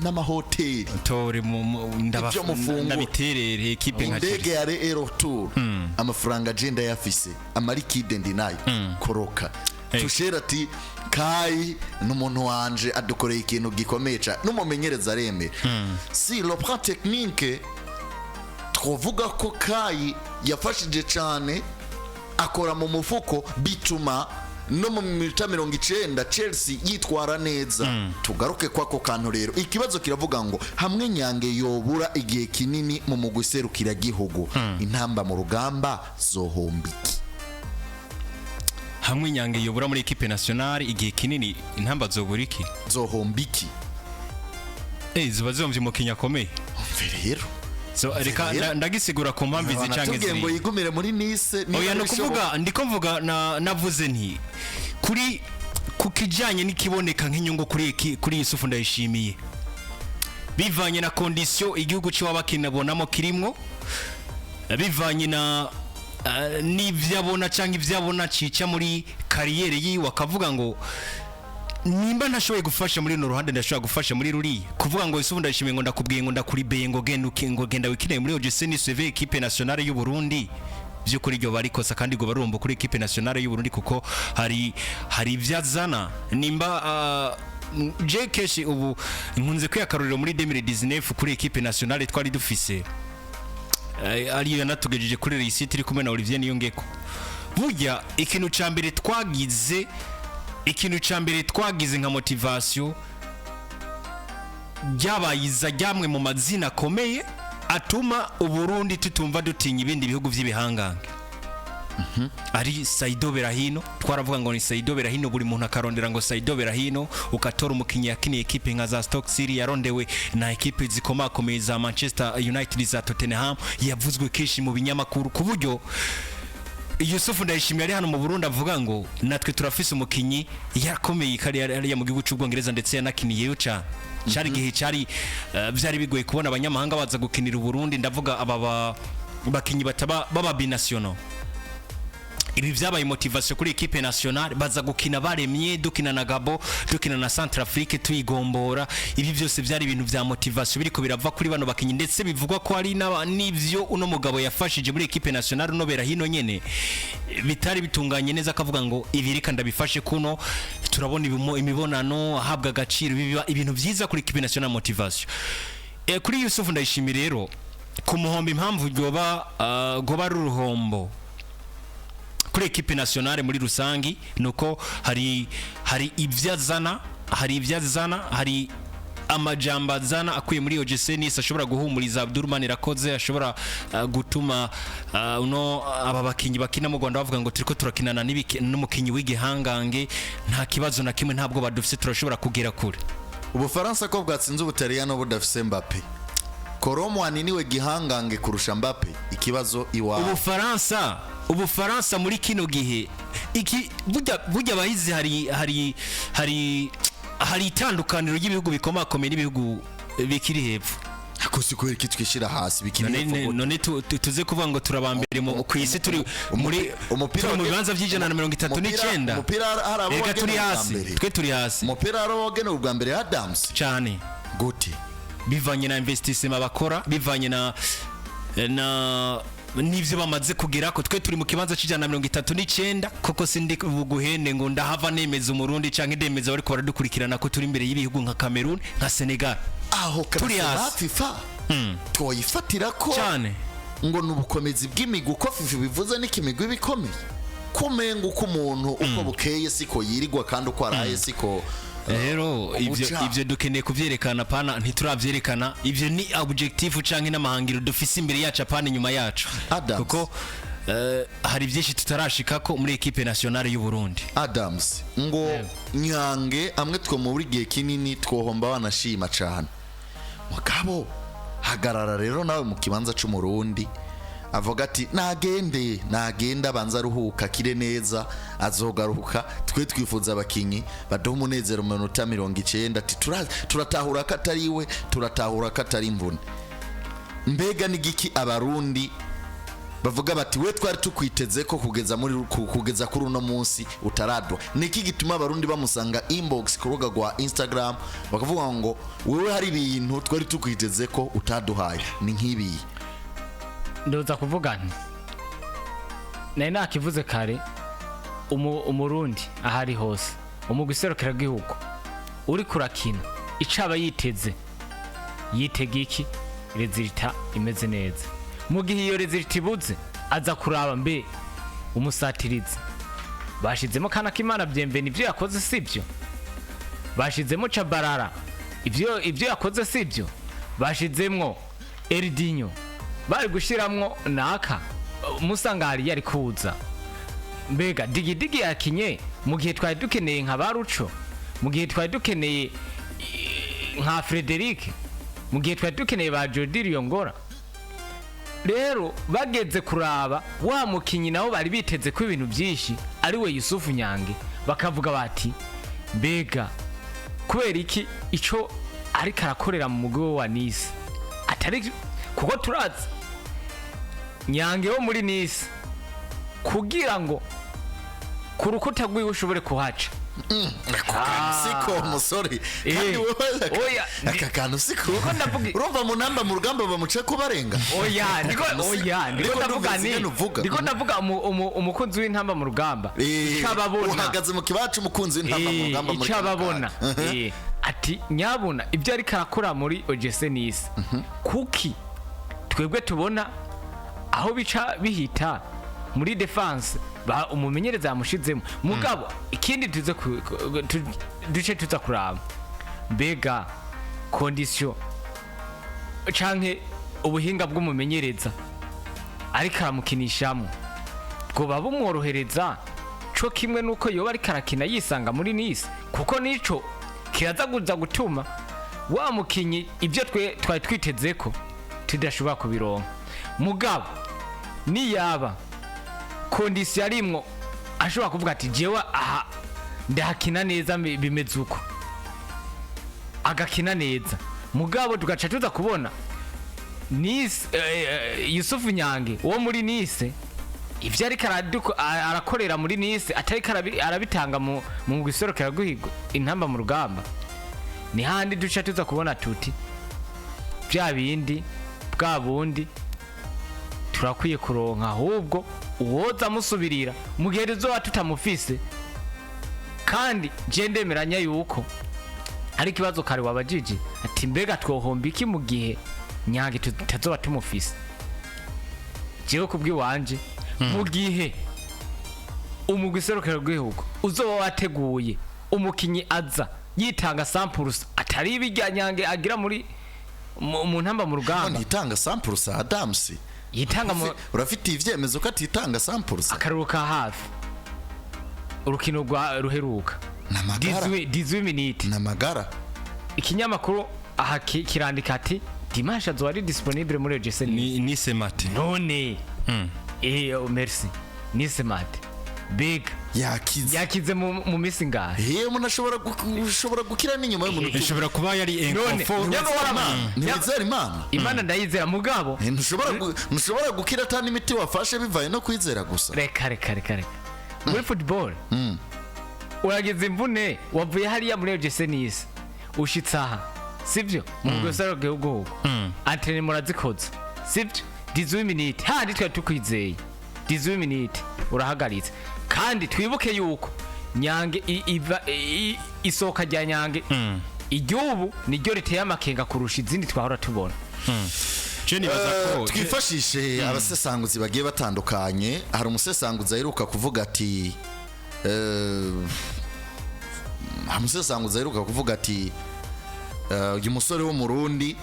n'amahoteli tori ndabiterere equipe nka indege ya Aerotour amafaranga agenda yafise amarikide ndinayo koroka tushera ati Kai n'umuntu wanje adukoreye ikintu gikomeye cyane n'umumenyereza areme si le plan technique twovuga ko Kai yafashije cyane akora mu mufuko bituma no mu minota 90 Chelsea yitwara neza tugaruke kwako kantu rero ikibazo kiravuga ngo hamwe Nyange yobura igihe kinini mu muguserukira gihugu intamba mu rugamba zohombiki hamwe Nyange yobura muri equipe nationale igihe kinini intamba zoburiki zohombiki ziba zomvye mu kinyakomeye rero so reka ndagisigura ku mpamvu zicange ziri ngo yigumire muri Nice oya no kuvuga ndiko mvuga navuze nti kuri kukijanye nikiboneka nk'inyungu kuri Yusufu Ndayishimiye bivanye na condition igihugu cy'abakina bonamo kirimwo bivanye na n'ivyabona canke ivyabona cica muri kariyere yiwe akavuga ngo nimba ntashoboye gufasha muri no ruhande ndashobora gufasha muri ruri kuvuga ngo isubu ndashimiye ngo ndakubwiye ngo ndakuribeye ngo genda wikine muri OGC ni suive equipe nationale y'u Burundi byukuri ryo barikosa kandi go barumva kuri equipe nationale y'u Burundi kuko hari ivyazana nimba je keshi ubu nkunze kwiyakarurira muri 2019 kuri equipe nationale twari dufise ariyo yanatugejeje kuri réussite iri kumwe na Olivier Niyongeko burya ikintu cambere twagize nka motivation byabayiza jamwe mu mazina akomeye atuma uburundi tutumva dutinya ibindi bihugu vy'ibihangange ari Saido Berahino twaravuga ngo ni Saido Berahino buri muntu akarondera ngo Saido Berahino ukatora umukinyi yakiniye equipe nka za Stoke City yarondewe na equipe zikomakomeye za Manchester United za Tottenham yavuzwe keshi mu binyamakuru ku buryo Yusufu Ndayishimiye ari hano mu Burundi avuga ngo natwe turafise umukinyi yakomeye kari ya mu gihugu cy'Ubwongereza ndetse yanakiniyeyo cyari gihe cyari byari bigoye kubona abanyamahanga baza gukinira Burundi ndavuga aba bakinyi bataba baba binational ibi vyabaye motivation kuri equipe nationale baza gukina baremye dukina na Gabo dukina na Centrafrique tuyigombora ibi byose byari ibintu vya motivation biriko birava kuri bano bakinyi ndetse bivugwa ko ari n'ivyo uno mugabo yafashije muri equipe nationale no Berahino nyene bitari bitunganye neza akavuga ngo ibi reka ndabifashe kuno turabona imibonano ahabwa agaciro ibintu vyiza kuri equipe nationale motivation kuri Yusufu Ndayishimiye rero ku muhombo impamvu goba ruruhombo kuri equipe nationale muri rusangi nuko hari ivyazana hari amajamba zana akuye muri OGC ni ashobora guhumuriza Abdurman Rakoze ashobora gutuma aba bakinyi bakina mu Rwanda bavuga ngo turiko turakinana n'umukinyi w'igihangange nta kibazo na kimwe ntabwo badufise turashobora kugera kure Ubufaransa ko bwatsinze Ubutaliyano budafise Mbappe Koromwani niwe gihangange kurusha Mbappe ikibazo iwa Ubufaransa muri kino gihe iki burya bahizi hari itandukaniro ry'ibihugu bikomakomeye n'ibihugu bikiri hepfo akosi ko iki twishira hasi bikiri hepfo none tuze kuvuga ngo turabambere mu kwisi turi muri umupira mu bibanza by'ijana na 39 umupira harabo turi hasi umupira harabo wagene ubwa mbere Adams cyane gute bivanye na investissement bakora bivanye na nivyo bamaze kugera ko twe turi mu kibanza cy'ijana na 39 koko sindi buguhene ngo ndahava nemeza umurundi canke ndemeza bari ko baradukurikirana ko turi imbere y'ibihugu nka Cameroon nka Senegal aho turi hasi FIFA twoyifatira ko cyane ngo nubukomezi bw'imigwi uko FIFA bivuze n'ikimigwi bikomeye kumenga uko umuntu uko bukeye siko yirigwa kandi uko araye siko rero ivyo dukeneye kuvyerekana pana ntituravyerekana ivyo ni objective canke n'amahangiro dufise imbere yacu apana inyuma yacu kuko hari byinshi tutarashikako muri equipe nationale y'u Burundi Adams ngo Nyange amwe two mu buri gihe kinini twohomba banashima cyane mugabo hagarara rero nawe mu kibanza c'umurundi avuga ati nagenda banza ruhuka kire neza azogaruka twe twifuza abakinyi baduha umunezero mu minota 90 ati turatahura katariwe turatahura katari Imvune mbega nigiki abarundi bavuga bati we twari tukwiteze ko kugeza kuri uno munsi utaradwa niki gituma abarundi bamusanga inbox ku rubuga rwa Instagram bakavuga ngo wewe hari ibintu twari tukwiteze ko utaduhaye ni nk'ibi ndoza kuvuga nti nari nakivuze kare umurundi ahari hose umugwiserukira gihugu uri kurakina icaba yitega iki rezilita imeze neza mu gihe iyo rezilita ibuze aza kuraba mbe umusatirizi bashizemo kana k'Imana byemvene ivyo yakoze sivyo bashizemo Chabarara ivyo yakoze sivyo bashizemo Erdinho bari gushiramwo naka musangari yari kuza mbega digidigi yakinye mu gihe twari dukeneye nka Baruco mu gihe twari dukeneye nka Frederic mu gihe twari dukeneye ba Jordi Riongora rero bageze kuraba wa mukinyi nawo bari biteze ko ibintu byinshi ari we Yusufu Nyange bakavuga bati mbega kubera iki ico ari karakorera mu mugo wa Nice atari kuko turazi Nyange wo muri Nice kugira ngo ku rukuta rwiwe ushobore kuhaca siko umusore kandi wowe aka kantu siko urumva mu Ntamba mu Rugamba bamuce ko barenga ndiko ndavuga umukunzi w'Intamba mu Rugamba icababona uhagaze mu kibacu umukunzi w'Intamba mu Rugamba muri icababona ati nyabona ibyo ari karakora muri OGC Nice kuki twebwe tubona aho bica bihita muri defense ba umumenyereza yamushizemo mugabo ikindi duce tuza kuraba mbega condition canke ubuhinga bw'umumenyereza ariko aramukinishamo bwo babumworohereza co kimwe nuko yoba ari karakina yisanga muri Nice kuko nico kiraza gutuma wa mukinyi ibyo twari twiteze ko tudashobora kubironka mugabo ni yaba kondisiyo arimwo ashobora kuvuga ati jewe aha ndahakina neza bimeze uko agakina neza mugabo tugaca tuza kubona Nice Yusufu Nyange wo muri Nice ivyo ariko arakorera muri Nice atari arabitanga mu gisorokera guhigo Intamba mu Rugamba ni handi duca tuza kubona tuti bya bindi bwa bundi turakwiye kuronka ahubwo uwoza musubirira mu gihe rizoba tutamufise kandi je ndemeranya yuko ari kibazo kare wabajiji ati mbega twohomba iki mu gihe Nyange tutazoba tumufise jewe kubwiwanje mu gihe umugwiserukira rw'ihugu uzoba wateguye umukinyi aza yitanga samples atari ibijya Nyange agira muri mu Ntamba mu Rugamba yitanga samples Adams yitanga urafite ivyemezo ko atitanga samples akaruruka hafi urukino rwa ruheruka 18 minutes namagara ikinyamakuru aha kirandika ati Dimanche azo ari disponible muri OGC Nice mate none merci Nice mate big yakize mu misi ngahe umuntu ushobora gukira n'inyuma y'umuntu ushobora kuba yari enkofo nizera Imana ndayizera mugabo ntushobora gukira atani imiti wafashe bivaye no kwizera gusa reka muri football urageze Imvune wavuye hariya muri OGC Nice ushitse aha sivyo mu gusaro gihugu antene murazikoze sivyo 18 minutes handi twa tukwizeye 18 minutes urahagaritse kandi twibuke yuko Nyange isoka rya Nyange igihugu niryo riteye amakenga kurusha izindi twahora tubona twifashishe abasesanguzi bagiye batandukanye hari umusesanguzi aheruka kuvuga ati uyu musore wo mu Burundi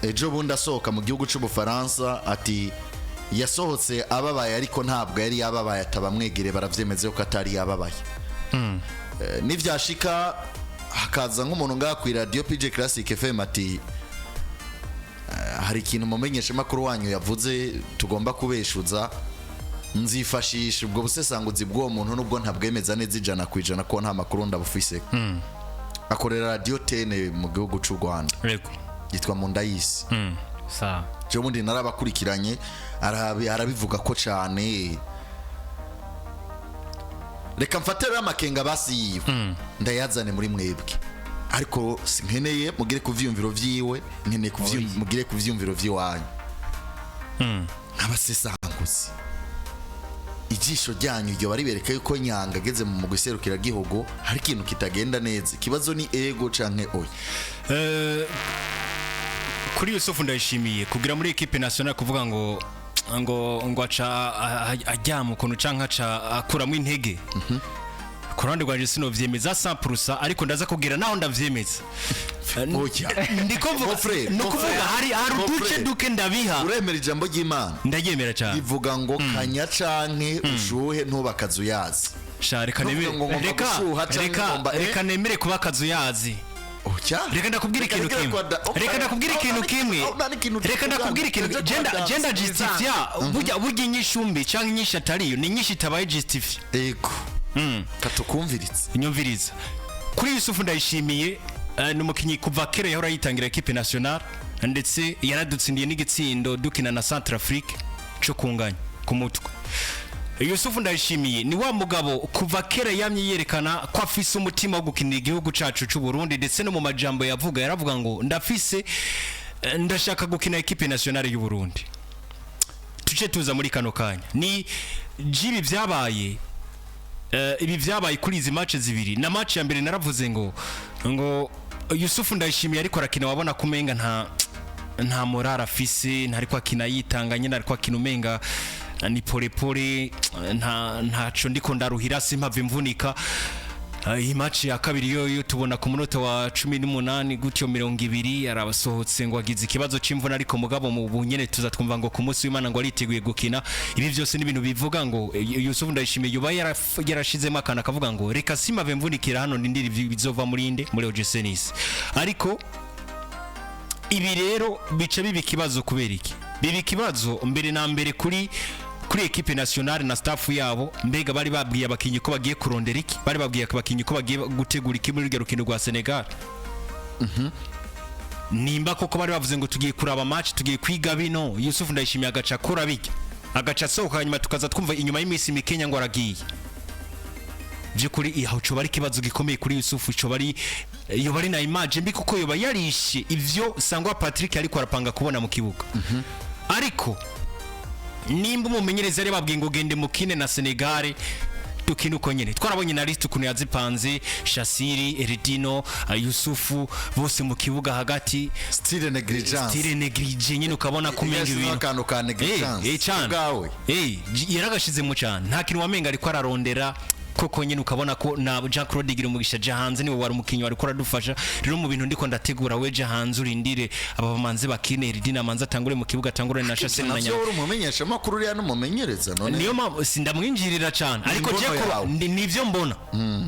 ejo bundi asohoka mu gihugu cy'Ubufaransa ati yasohotse ababaye ariko ntabwo yari yababaye atabamwegere baravyemeze ko atari yababaye nivyashika hakaza nk'umuntu ngaha ku radio PJ Classic FM ati hari ikintu mumenyesha makuru wanyu yavuze tugomba kubeshuza nzifashisha ubwo busesanguzi bw'uwo muntu nubwo ntabwemeza neza 100% ko nta makuru ndabufise akorera radio Tene mu gihugu cy'u Rwanda yitwa Mundayisi sawa je mundi narabakurikiranye arabivuga ko cyane reka mfatira amakenga basi ndayazane muri mwebwe ariko sinkeneye mugire kuvyumviro vyiwe nkeneye mugire kuvyumviro vyiwanyu abasesanguzi ijisho ryanyu ryo baribereka yuko Nyange ageze mu mugwiserukira gihugu hari ikintu kitagenda neza kibazo ni ego canke oya kuri Yusufu ndayishimiye kugira muri equipe nationale kuvuga ngo aca ajyama ukuntu canke aca akuramo intege kurande rwanje sino vyemeza 100% ariko ndaza kugira naho ndavyemeza ndiko nukuvuga hari duke ndabiha uremera ijambo ry'Imana ndaryemera cyane ivuga ngo kanya canke ushuhe ntubakazuyazi reka nemere kuba kazuyazi reka ndakubwira ikintu kimwe genda justifia burya inyishumbi canke inyisha atariyo ni inyisha itabaye justifia ego katukumviritse inyumviriza kuri Yusufu ndayishimiye numukinyi kuva kera yahora yitangira equipe nationale ndetse yaradutsindiye n'igitsindo dukina na Centrafrique cyo kunganya ku mutwe Yusufu Ndayishimiye ni wa mugabo kuva kera yamye yerekana ko afise umutima wo gukinira igihugu cacu c'u Burundi, ndetse no mu majambo yaravuga ngo ndashaka gukina equipe nationale y'u Burundi. Tuce tuza muri kano kanya ni jibi vyabaye ibi vyabaye kuri izi match zibiri, na match ya mbere naravuze ngo Yusufu Ndayishimiye ariko arakina wabona kumenga nta morale afise, ntariko akina yitanganye, ntariko akina umenga ni pole ntaco ndiko ndaruhira simpave mvunika. Iyi match ya kabiri yo tubona ku munota wa 18 gutyo 20 arabasohotse ngo agize ikibazo c'imvuna, ariko mugabo mu bunyene tuza twumva ngo ku munsi w'Imana ngo ariteguye gukina. Ibi byose ni ibintu bivuga ngo Yusufu Ndayishimiye Yoba yarashizemo akana akavuga ngo reka simpave mvunikira hano ndindira bizova muri OGC. Ariko ibi rero bica bibi kibazo kubera iki? Bibi kibazo mbere na mbere kuri equipe nationale na staff yabo. Mbega bari babwiye abakinyi ko bagiye kurondera iki? Bari babwiye abakinyi ko bagiye gutegura iki muri rugendo rwa Senegal? Nimba koko bari bavuze ngo tugiye kuraba match, tugiye kwiga bino, Yusufu Ndayishimiye agaca kora bijya, agaca sohoka nyuma tukaza twumva inyuma y'imisi mikenya ngo aragiye. Byukuri iho cyo bari kibazo gikomeye kuri Yusufu, cyo bari na image mbi kuko yoba yarishe ivyo Sangwa Patrick ariko arapanga kubona mu kibuga. Ariko nimba umumenyereza ari babwiye ngo gende mukine na Senegal dukina uko nyene, twarabonye na list ukuntu yazipanze, Shasiri, Eridino, Yusufu bose mu kibuga hagati, style negligence nyine ukabona kumenga ibintu kano ka negligence gawe yaragashize mu cyane, nta kintu wamenga ariko ararondera koko nyine, ukabona ko na Jean Claude Gira umugisha jahanze niwe wari umukinyi wari ko radufasha. Rero mu bintu ndiko ndategura we jahanze urindire aba bamanze bakine Eridina manze atangure mu kibuga, atangure na Shasiri na Nyange. Umumenyesha makuru ya n'umumenyereza none niyo sindamwinjirira cyane, ariko je ko nivyo mbona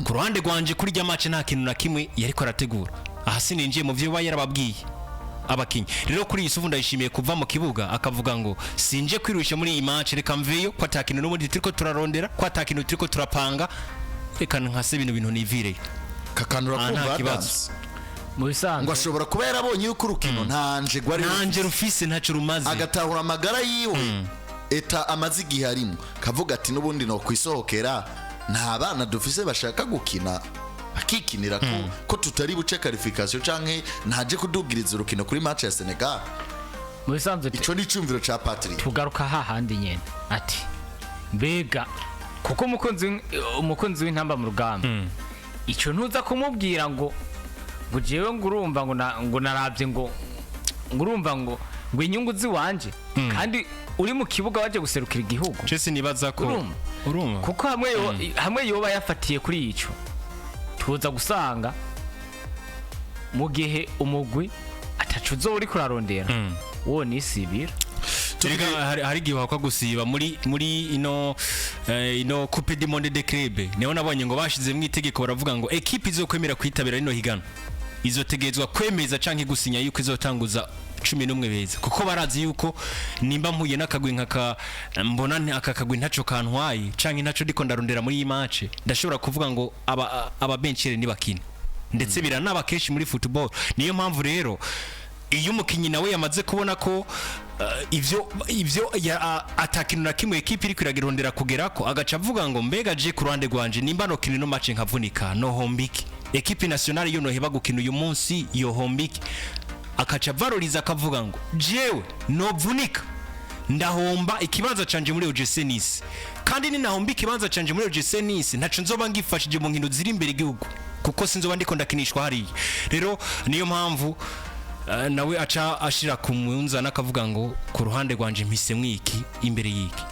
ku ruhande rwanje kuri rya match nta kintu na kimwe yariko arategura. Aha sininjiye mu byo yarababwiye abakinyi. Rero kuri Yusufu Ndayishimiye kuva mu kibuga akavuga ngo sinje kwirusha muri iyi match, reka mveyo ko atakino n'ubundi turiko turarondera, ko atakino turiko turapanga, reka nkase bintu nivire kakanura kumva kibazo mu bisanzwe ngo ashobora kuba yarabonye yuko urukino ntanje rufise ntaco rumaze, agatahura amagara yiwe eta amazi igihe arimo, kavuga ati n'ubundi no kwisohokera nta bana dufise bashaka gukina akikinira ko tutari buce qualification canke ntaje kudugiriza urukino kuri match ya Senegal. Mu bisanzwe ico ni cumviro ca Patrick, tugaruka hahandi nyene ati mbega kuko umukunzi w'intamba mu Rugamba ico ntuza kumubwira ngo jewe ngurumva ngo narabye ngo ngurumva ngo inyungu ziwanje kandi uri mu kibuga waje guserukira igihugu. Cese nibaza ko urumva kuko hamwe yoba yafatiye kuri ico tuza gusanga mu gihe umugwi atacuzo uri kurarondera uwo nisibira. Hari gihe wakwa gusiba muri ino Coupe du Monde de Club, neho nabonye ngo bashize mu itegeko baravuga ngo equipe izokwemera kwitabira rino higana izotegezwa kwemeza canke gusinya yuko izotanguza 11 beza, kuko barazi yuko nimba mpuye nakagwi nkaka mbona akakagwi ntaco kantwaye canke ntaco ndiko ndarondera muri iyi match, ndashobora kuvuga ngo aba benchere ni bakina, ndetse biranaba keshi muri football. Niyo mpamvu rero iyo umukinyi nawe yamaze kubona ko ivyo atakinu na kimwe equipe iri kwiragirondera kugerako, agaca avuga ngo mbega je ku ruhande rwanje nimba no kino match nkavunika no hombiki, equipe nationale yo no heba gukina uyu munsi yo hombiki, akaca valoriza akavuga ngo jewe no vunika ndahomba ikibanza canje muri OGC, kandi ni nahomba ikibanza canje muri OGC ntaco nzoba ngifashije mu nkino ziri imbere igihugu, kuko sinzoba ndiko ndakinishwa hariya. Rero niyo mpamvu nawe aca ashira ku munzana akavuga ngo ku ruhande rwanje mpise mwiki imbere yiki.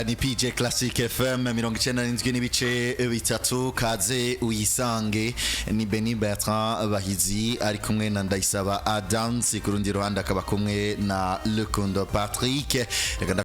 ni PJ Classic FM 97 n'ibice bitatu, kaze uyisange. Ni Beni Bertrand Bahizi ari kumwe na Ndayisaba Adams, ku rundi ruhande akaba kumwe na Lukundo Patrick. Reka